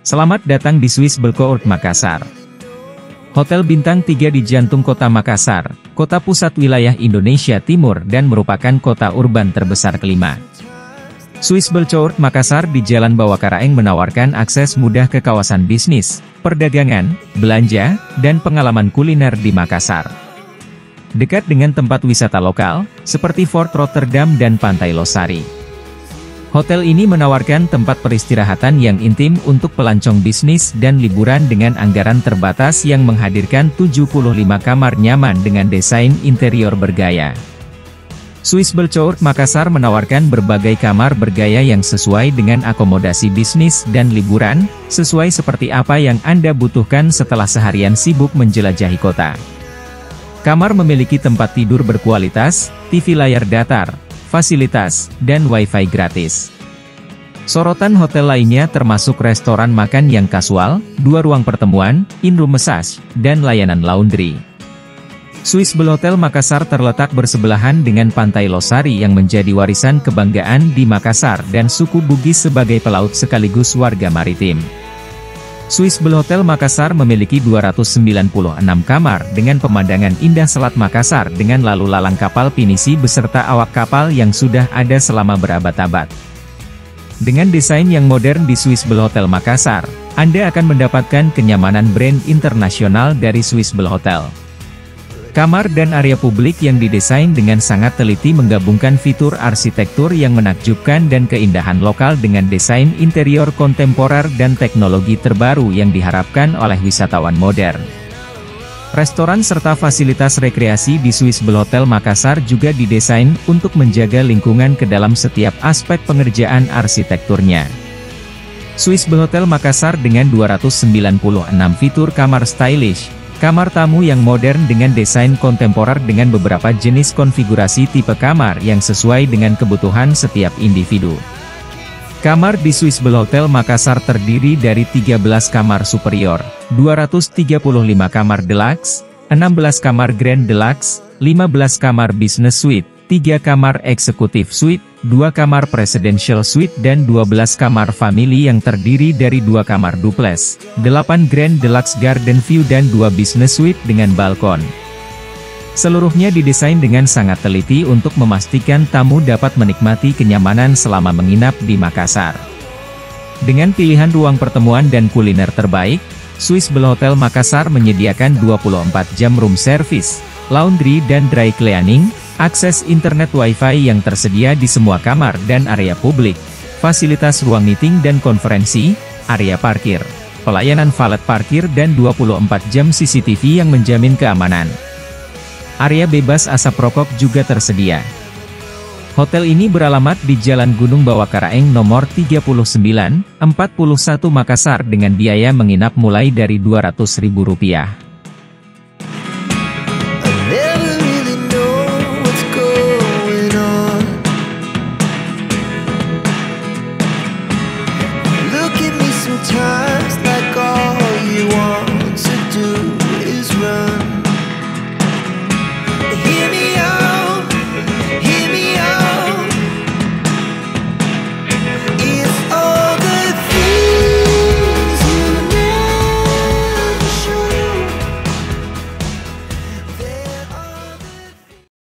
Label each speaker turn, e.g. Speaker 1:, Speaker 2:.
Speaker 1: Selamat datang di Swiss Belcourt Makassar. Hotel bintang 3 di jantung kota Makassar, kota pusat wilayah Indonesia Timur dan merupakan kota urban terbesar kelima. Swiss Belcourt Makassar di Jalan Bawakaraeng menawarkan akses mudah ke kawasan bisnis, perdagangan, belanja, dan pengalaman kuliner di Makassar. Dekat dengan tempat wisata lokal, seperti Fort Rotterdam dan Pantai Losari. Hotel ini menawarkan tempat peristirahatan yang intim untuk pelancong bisnis dan liburan dengan anggaran terbatas yang menghadirkan 75 kamar nyaman dengan desain interior bergaya. Swiss Belcourt Makassar menawarkan berbagai kamar bergaya yang sesuai dengan akomodasi bisnis dan liburan, sesuai seperti apa yang Anda butuhkan setelah seharian sibuk menjelajahi kota. Kamar memiliki tempat tidur berkualitas, TV layar datar, fasilitas, dan wifi gratis. Sorotan hotel lainnya termasuk restoran makan yang kasual, 2 ruang pertemuan, in-room massage, dan layanan laundry. Swiss Belhotel Makassar terletak bersebelahan dengan Pantai Losari yang menjadi warisan kebanggaan di Makassar dan suku Bugis sebagai pelaut sekaligus warga maritim. Swiss Belhotel Makassar memiliki 296 kamar dengan pemandangan indah Selat Makassar dengan lalu lalang kapal pinisi beserta awak kapal yang sudah ada selama berabad-abad. Dengan desain yang modern di Swiss Belhotel Makassar, Anda akan mendapatkan kenyamanan brand internasional dari Swiss Belhotel. Kamar dan area publik yang didesain dengan sangat teliti menggabungkan fitur arsitektur yang menakjubkan dan keindahan lokal dengan desain interior kontemporer dan teknologi terbaru yang diharapkan oleh wisatawan modern. Restoran serta fasilitas rekreasi di Swiss Belhotel Makassar juga didesain untuk menjaga lingkungan ke dalam setiap aspek pengerjaan arsitekturnya. Swiss Belhotel Makassar dengan 296 fitur kamar stylish, kamar tamu yang modern dengan desain kontemporer dengan beberapa jenis konfigurasi tipe kamar yang sesuai dengan kebutuhan setiap individu. Kamar di Swiss Belhotel Makassar terdiri dari 13 kamar superior, 235 kamar deluxe, 16 kamar grand deluxe, 15 kamar business suite, 3 kamar eksekutif suite, 2 kamar presidential suite dan 12 kamar family yang terdiri dari 2 kamar duplex, 8 grand deluxe garden view dan 2 business suite dengan balkon. Seluruhnya didesain dengan sangat teliti untuk memastikan tamu dapat menikmati kenyamanan selama menginap di Makassar. Dengan pilihan ruang pertemuan dan kuliner terbaik, Swiss Belhotel Makassar menyediakan 24 jam room service, laundry dan dry cleaning, akses internet wifi yang tersedia di semua kamar dan area publik, fasilitas ruang meeting dan konferensi, area parkir, pelayanan valet parkir dan 24 jam CCTV yang menjamin keamanan. Area bebas asap rokok juga tersedia. Hotel ini beralamat di Jalan Gunung Bawakaraeng nomor 39, 41 Makassar dengan biaya menginap mulai dari Rp200.000.